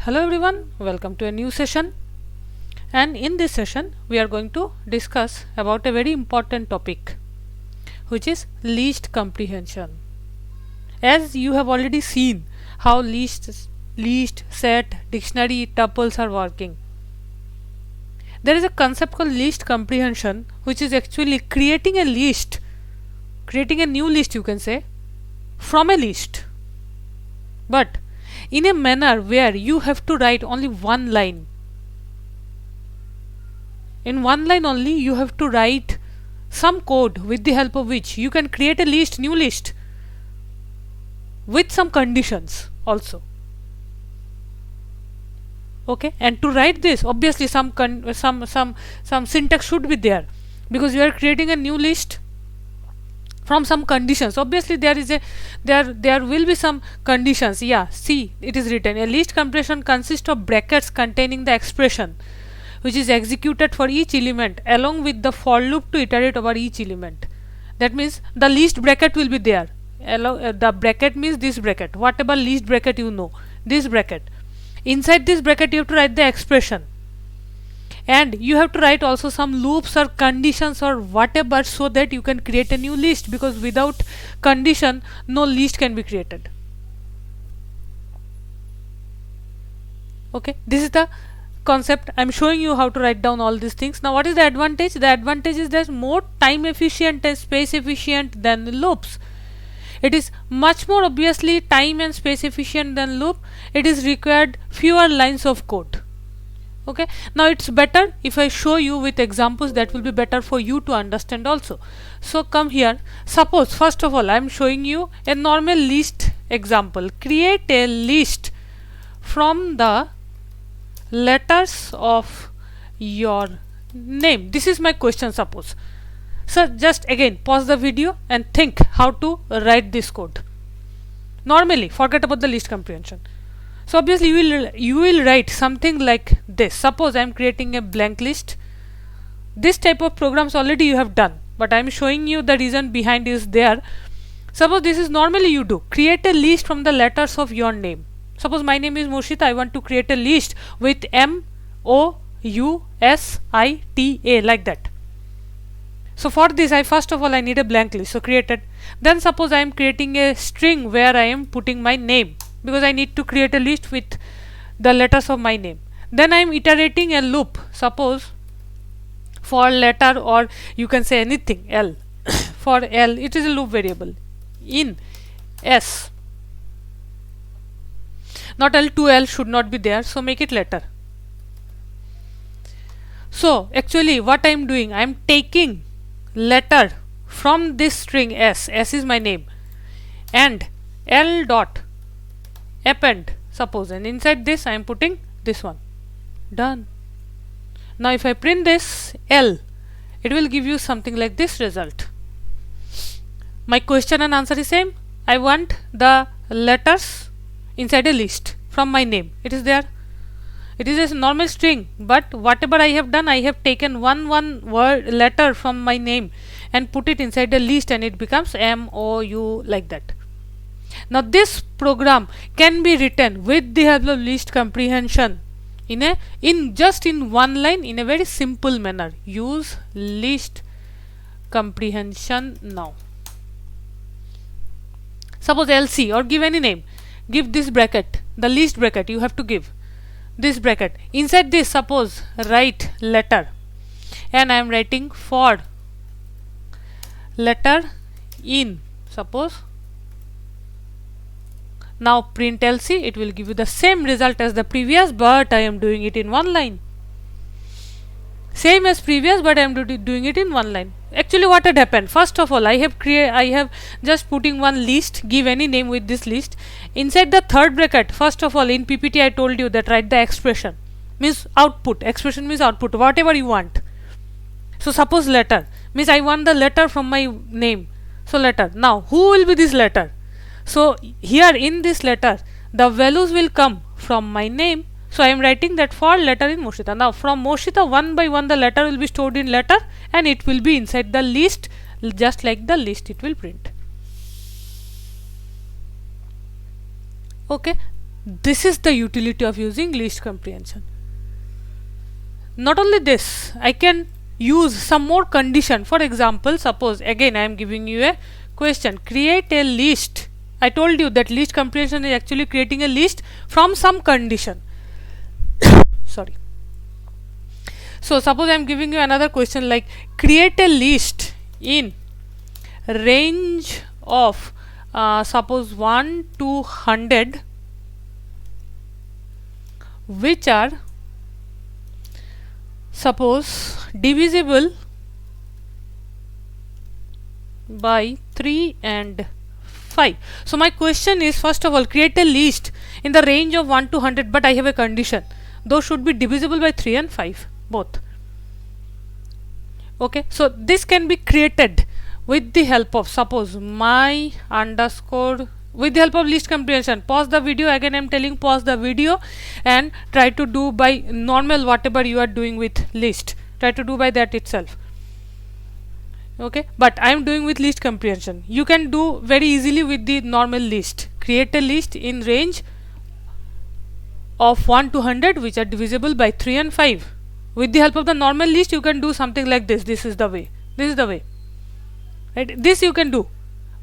Hello everyone, welcome to a new session, and in this session we are going to discuss about a very important topic, which is list comprehension. As you have already seen how list, set, dictionary, tuples are working, there is a concept called list comprehension, which is actually creating a list, creating a new list, you can say, from a list, but in a manner where you have to write only one line. In one line only you have to write some code with the help of which you can create a list, new list, with some conditions also. Okay, and to write this, obviously some syntax should be there, because you are creating a new list from some conditions. Obviously there will be some conditions. Yeah, see, it is written, a list comprehension consists of brackets containing the expression which is executed for each element along with the for loop to iterate over each element. That means the list bracket will be there. The bracket means this bracket, whatever list bracket you know, this bracket. Inside this bracket you have to write the expression, and you have to write also some loops or conditions or whatever, so that you can create a new list, because without condition no list can be created. Okay, this is the concept. I am showing you how to write down all these things. Now what is the advantage? The advantage is that more time efficient and space efficient than loops. It is much more obviously time and space efficient than loop. It is required fewer lines of code. Okay, now it's better if I show you with examples, that will be better for you to understand also. So come here, suppose first of all I am showing you a normal list example. Create a list from the letters of your name. This is my question, suppose. So just again pause the video and think how to write this code. Normally forget about the list comprehension. So obviously you will write something like this. Suppose I am creating a blank list. This type of programs already you have done, but I am showing you the reason behind is there. Suppose this is normally you do, create a list from the letters of your name. Suppose my name is Moshita, I want to create a list with M-O-U-S-I-T-A, like that. So for this first of all I need a blank list, so created. Then suppose I am creating a string where I am putting my name, because I need to create a list with the letters of my name. Then I am iterating a loop, suppose for letter, or you can say anything, L. For L it is a loop variable in S, not L, to L should not be there, so make it letter. So actually what I am doing, I am taking letter from this string S is my name, and L dot append, suppose, and inside this I am putting this one. Done. Now if I print this L, it will give you something like this result. My question and answer is same. I want the letters inside a list from my name. It is there. It is a normal string, but whatever I have done, I have taken one word letter from my name and put it inside a list, and it becomes M-O-U, like that. Now this program can be written with the help of list comprehension in just one line, in a very simple manner. Use list comprehension now. Suppose LC, or give any name, give this bracket, the list bracket you have to give this bracket. Inside this suppose write letter, and I am writing for letter in, suppose. Now print LC, it will give you the same result as the previous, but I am doing it in one line. Same as previous, but I am doing it in one line. Actually what had happened, first of all I have just putting one list, give any name with this list. Inside the third bracket, first of all in PPT I told you that write the expression, means output, expression means output, whatever you want. So suppose letter means I want the letter from my name, so letter. Now who will be this letter? So here in this letter the values will come from my name, so I am writing that for letter in Moshita. Now from Moshita, one by one the letter will be stored in letter, and it will be inside the list, just like the list it will print. Okay, This is the utility of using least comprehension. Not only this, I can use some more condition. For example, suppose again I am giving you a question, create a list. I told you that least comprehension is actually creating a list from some condition. Sorry. So suppose I am giving you another question like create a list in range of suppose 1 to 100 which are suppose divisible by 3 and 5. So my question is, first of all, create a list in the range of 1 to 100, but I have a condition, those should be divisible by 3 and 5 both. Okay, so this can be created with the help of suppose my underscore, with the help of least comprehension. Pause the video, again I am telling pause the video and try to do by normal whatever you are doing with list, try to do by that itself. Okay, but I am doing with least comprehension. You can do very easily with the normal list. Create a list in range of 1 to 100 which are divisible by 3 and 5. With the help of the normal list you can do something like this. This is the way, this is the way, right? This you can do.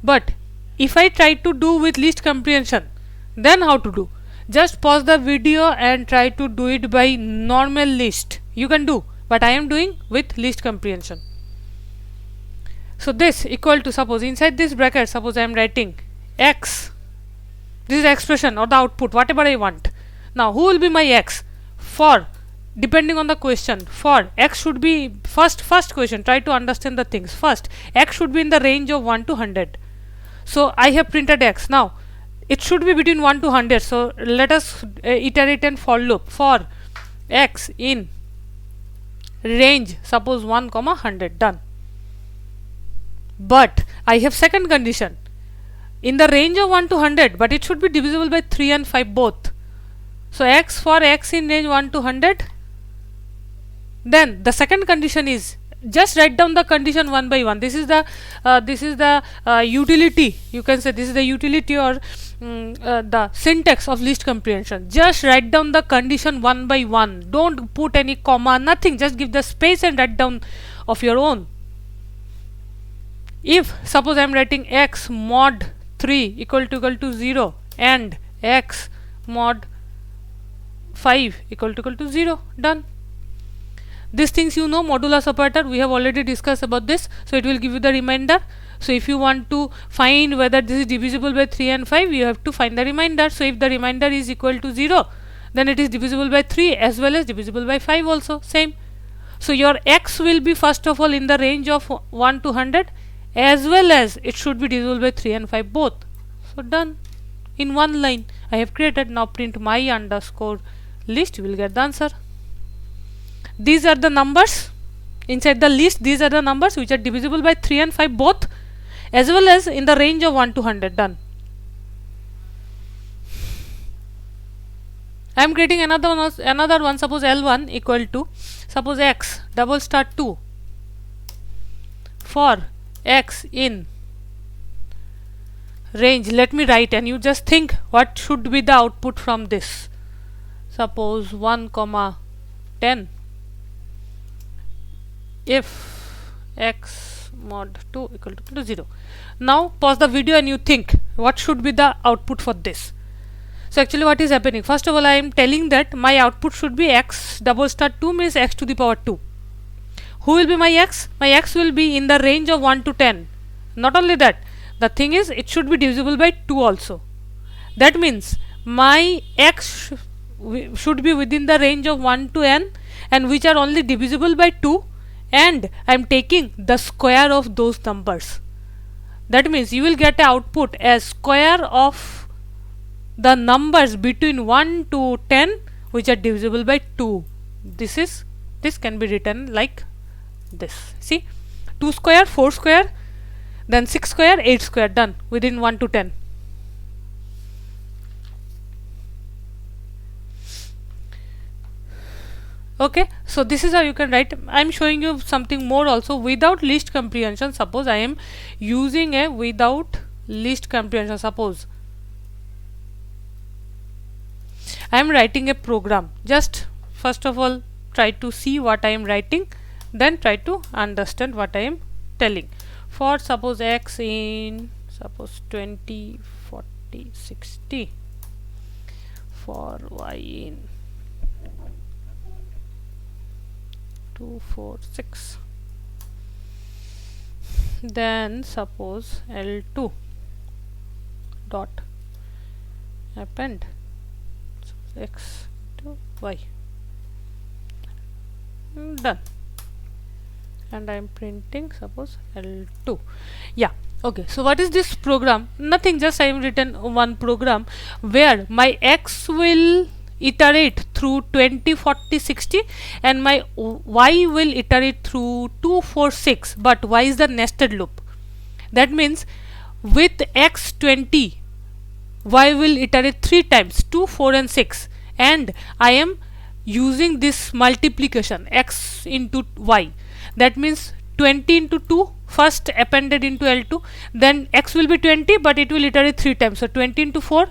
But if I try to do with least comprehension, then how to do? Just pause the video and try to do it by normal list. You can do, but I am doing with least comprehension. So this equal to, suppose inside this bracket, suppose I am writing x, this is the expression or the output, whatever I want. Now who will be my x? For depending on the question, for x should be first question, try to understand the things. First, x should be in the range of 1 to 100. So I have printed x. Now it should be between 1 to 100. So let us iterate and for loop for x in range suppose 1 comma 100. Done. But I have second condition, in the range of 1 to 100, but it should be divisible by 3 and 5 both. So x for x in range 1 to 100. Then the second condition is, just write down the condition one by one. This is the utility, you can say this is the utility or the syntax of least comprehension. Just write down the condition one by one, don't put any comma, nothing, just give the space and write down of your own. If suppose I am writing x mod 3 equal to 0 and x mod 5 equal to 0, done. These things you know, modulus operator, we have already discussed about this, so it will give you the remainder. So if you want to find whether this is divisible by 3 and 5, you have to find the remainder. So if the remainder is equal to 0, then it is divisible by 3 as well as divisible by 5 also, same. So your x will be first of all in the range of 1 to 100 as well as it should be divisible by 3 and 5 both. So done. In one line I have created. Now print my underscore list, you will get the answer. These are the numbers inside the list, these are the numbers which are divisible by 3 and 5 both as well as in the range of 1 to 100. Done. I am creating another one, suppose L1 equal to suppose x double star 2 for x in range. Let me write and you just think what should be the output from this. Suppose 1 comma 10 if x mod 2 equal to 0. Now pause the video and you think what should be the output for this. So actually what is happening, first of all I am telling that my output should be x double star 2 means x to the power 2. Who will be my x? My x will be in the range of 1 to 10. Not only that, the thing is it should be divisible by 2 also. That means my x should be within the range of 1 to n and which are only divisible by 2, and I am taking the square of those numbers. That means you will get an output as square of the numbers between 1 to 10 which are divisible by 2. This can be written like this. See, 2 square, 4 square, then 6 square, 8 square, done within 1 to 10. Okay, so this is how you can write. I am showing you something more also without least comprehension. Suppose I am using a without least comprehension. Suppose I am writing a program. Just first of all try to see what I am writing, then try to understand what I am telling. For suppose x in suppose 20, 40, 60, for y in 2, 4, 6, then suppose L2 dot append x to y. Done. And I am printing suppose L2. Yeah, okay. So what is this program? Nothing, just I am written one program where my x will iterate through 20, 40, 60 and my y will iterate through 2, 4, 6, but y is the nested loop. That means with x 20 y will iterate 3 times, 2, 4 and 6, and I am using this multiplication x into y. That means 20 into 2 first appended into L2, then x will be 20 but it will iterate 3 times, so 20 into 4.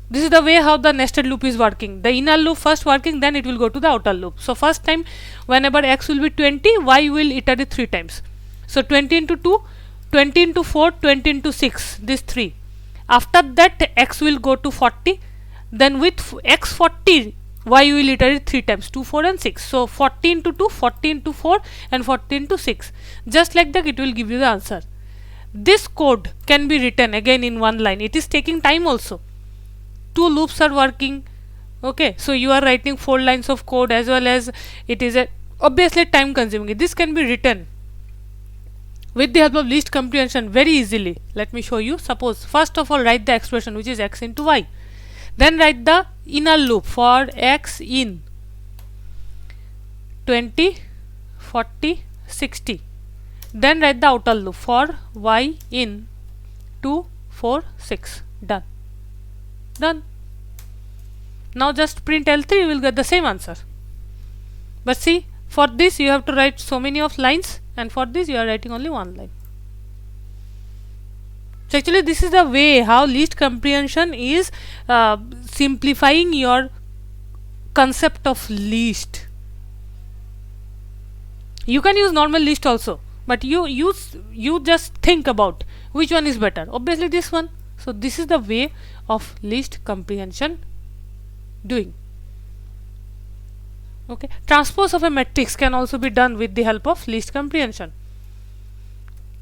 This is the way how the nested loop is working. The inner loop first working, then it will go to the outer loop. So first time whenever x will be 20, y will iterate 3 times. So 20 into 2, 20 into 4, 20 into 6, this 3. After that x will go to 40, then with x 40 y will iterate 3 times, 2, 4 and 6. So 40 into 2, 40 into 4 and 40 into 6. Just like that it will give you the answer. This code can be written again in one line. It is taking time also. 2 loops are working. Okay, so you are writing 4 lines of code as well as it is obviously time consuming. This can be written with the help of least comprehension very easily. Let me show you. Suppose first of all write the expression which is x into y. Then write the inner loop for x in 20, 40, 60. Then write the outer loop for y in 2, 4, 6. Done. Done. Now just print L3, you will get the same answer. But see, for this you have to write so many of lines, and for this you are writing only one line. So actually this is the way how least comprehension is simplifying your concept of least. You can use normal list also, but you just think about which one is better. Obviously this one. So this is the way of least comprehension doing. Okay, transpose of a matrix can also be done with the help of least comprehension.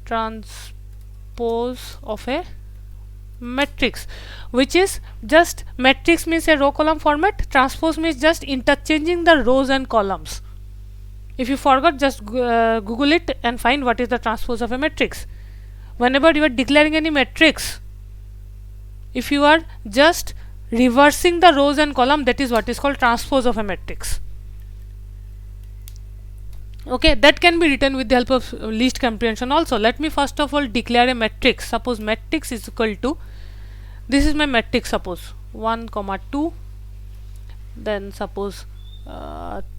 Transpose of a matrix, which is just, matrix means a row column format, transpose means just interchanging the rows and columns. If you forgot, just Google it and find what is the transpose of a matrix. Whenever you are declaring any matrix, if you are just reversing the rows and column, that is what is called transpose of a matrix. Okay, that can be written with the help of least comprehension also. Let me first of all declare a matrix. Suppose matrix is equal to, this is my matrix, suppose 1, 2, then suppose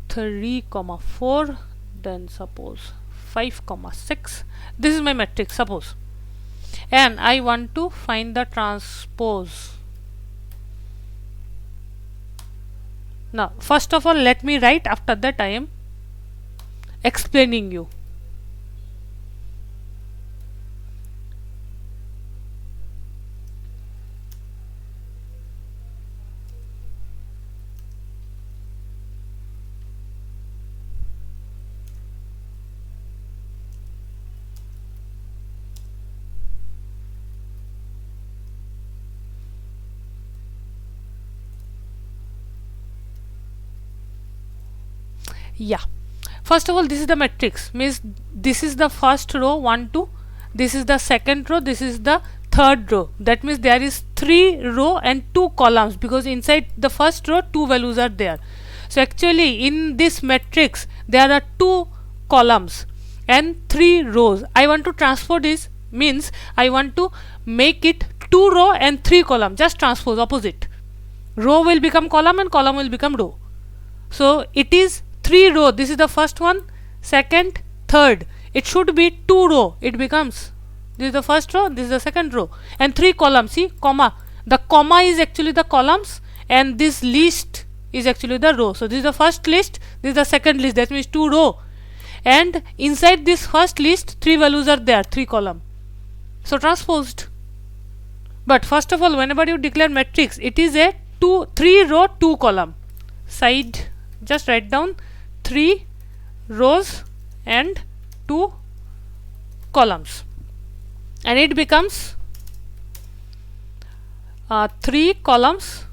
3, 4, then suppose 5, 6. This is my matrix, suppose, and I want to find the transpose. Now first of all let me write, after that I am explaining you. Yeah, first of all this is the matrix, means this is the first row 1, 2, this is the second row, this is the third row. That means there is 3 row and 2 columns, because inside the first row 2 values are there. So actually in this matrix there are 2 columns and 3 rows. I want to transpose this, means I want to make it 2 row and 3 column, just transpose opposite. Row will become column and column will become row. So it is 3 row, this is the first one, second, third. It should be 2 row, it becomes, this is the first row, this is the second row, and 3 columns. See, comma, the comma is actually the columns and this list is actually the row. So this is the first list, this is the second list, that means 2 row, and inside this first list 3 values are there, 3 column, so transposed. But first of all, whenever you declare matrix, it is a 3 row 2 column side. Just write down 3 rows and 2 columns, and it becomes 3 columns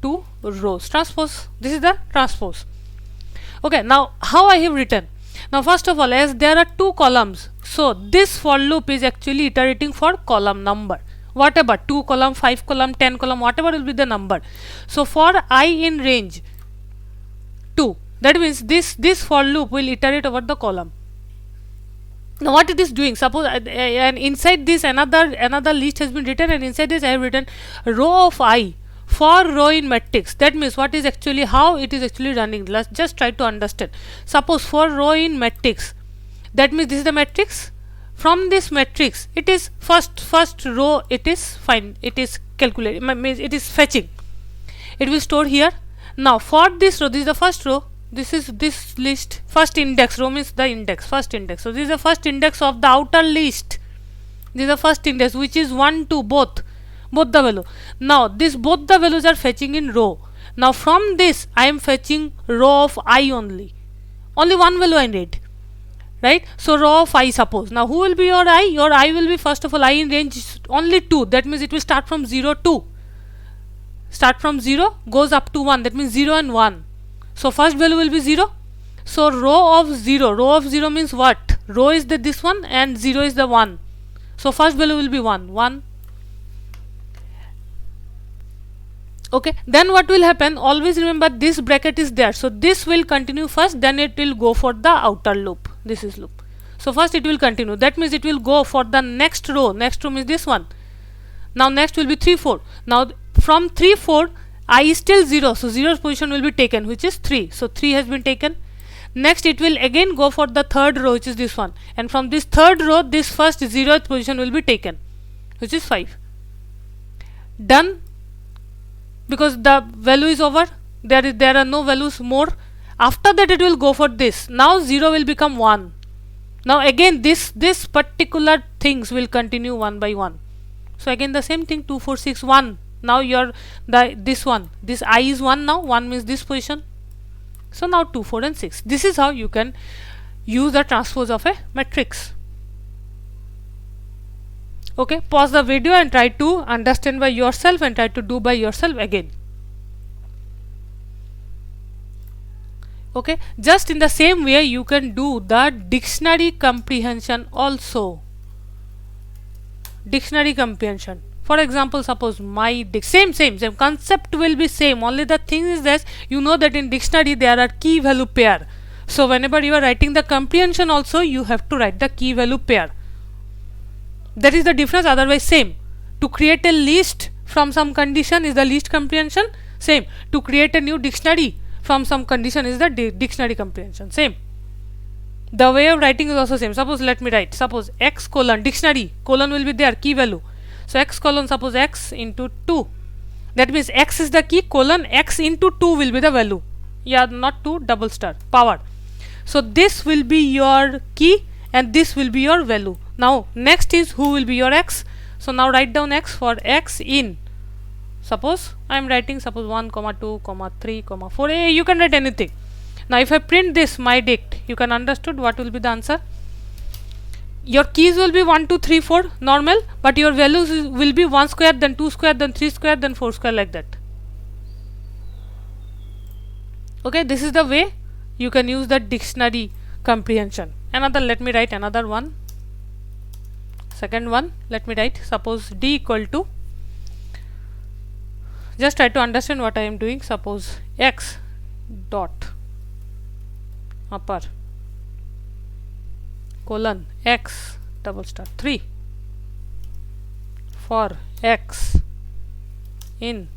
2 rows, transpose. This is the transpose. Okay, now how I have written? Now first of all, as there are 2 columns, so this for loop is actually iterating for column number, whatever, 2 column, 5 column, 10 column, whatever will be the number. So for I in range 2, that means this for loop will iterate over the column. Now what it is doing, suppose and inside this another list has been written, and inside this I have written row of I for row in matrix. That means what is actually, how it is actually running. Let's just try to understand. Suppose for row in matrix, that means this is the matrix. From this matrix, it is first row, it is it is calculating, means it is fetching, it will store here. Now for this row, this is the first row, this is this list, first index, row means the index, first index. So this is the first index of the outer list, this is the first index, which is 1 2 both the value. Now this both the values are fetching in row. Now from this I am fetching row of I only one value I need, right? So row of I, suppose. Now who will be your I? Your I will be, first of all, I in range only 2, that means it will start from 0 2, start from 0 goes up to 1, that means 0 and 1. So first value will be 0. So row of 0 means what? Row is this one and 0 is the 1. So first value will be 1. Okay, then what will happen? Always remember this bracket is there, so this will continue first, then it will go for the outer loop. This is loop. So first it will continue, that means it will go for the next row means this one. Now next will be 3 4. Now from 3 4 I is still 0, so 0's position will be taken, which is 3. So 3 has been taken. Next it will again go for the third row, which is this one, and from this third row this first 0th position will be taken, which is 5. Done, because the value is over, there are no values more. After that it will go for this. Now 0 will become 1. Now again this particular things will continue one by one. So again the same thing, 2 4 6 1. Now this I is 1 now, 1 means this position. So now 2 4 and 6. This is how you can use the transpose of a matrix. Okay, pause the video and try to understand by yourself and try to do by yourself again. Okay, just in the same way you can do the dictionary comprehension also. Dictionary comprehension. For example, suppose my same concept will be same, only the thing is that you know that in dictionary there are key value pair. So whenever you are writing the comprehension also, you have to write the key value pair. That is the difference, otherwise same. To create a list from some condition is the list comprehension, same. To create a new dictionary from some condition is the dictionary comprehension, same. The way of writing is also same. Suppose let me write, suppose x colon dictionary, colon will be there, key value. So x colon, suppose x into 2, that means x is the key, colon x into 2 will be the value. Yeah, not 2, double star, power. So this will be your key and this will be your value. Now next is who will be your x. So now write down x for x in, suppose I am writing, suppose 1 2 3 4, you can write anything. Now if I print this my dict, you can understood what will be the answer. Your keys will be 1 2 3 4 normal, but your values will be 1 square, then 2 square, then 3 square, then 4 square, like that. Okay, this is the way you can use the dictionary comprehension. Another, let me write another one. Second one, let me write, suppose d equal to, just try to understand what I am doing. Suppose x dot upper colon x double star 3 for x in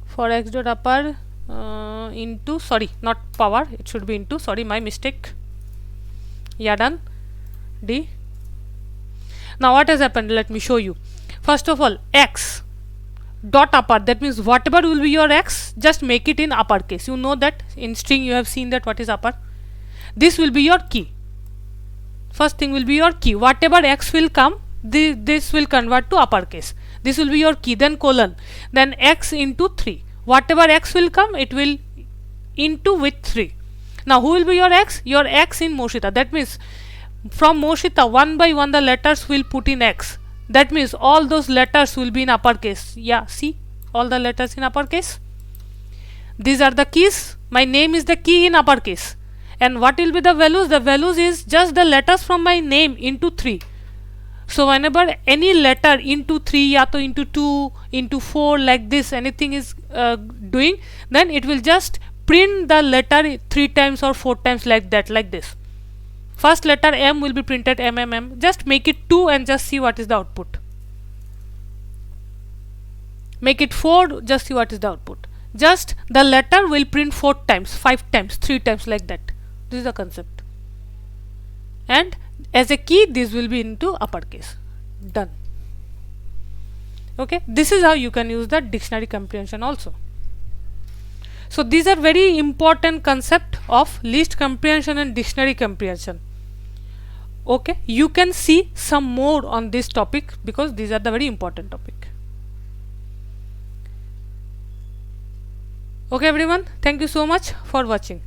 for x dot upper into, sorry, not power, it should be into, sorry, my mistake. Yeah, done. D. Now what has happened, let me show you. First of all, x dot upper, that means whatever will be your x, just make it in uppercase. You know that in string you have seen that what is upper. This will be your key. First thing will be your key. Whatever x will come, this will convert to uppercase. This will be your key. Then colon. Then x into 3. Whatever x will come, it will into with 3. Now who will be your x? Your x in Moshita. That means from Moshita, one by one the letters will put in x. That means all those letters will be in uppercase. Yeah, see, all the letters in uppercase. These are the keys. My name is the key in uppercase. And what will be the values? The values is just the letters from my name into 3. So whenever any letter into 3, ya to into 2, into 4, like this, anything is doing, then it will just print the letter 3 times or 4 times, like that, like this. First letter M will be printed MMM. Just make it 2 and just see what is the output. Make it 4, just see what is the output. Just the letter will print 4 times, 5 times, 3 times, like that. This is the concept. And as a key, this will be into uppercase. Done. Okay, this is how you can use the dictionary comprehension also. So these are very important concept of list comprehension and dictionary comprehension. Okay, you can see some more on this topic because these are the very important topic. Okay everyone, thank you so much for watching.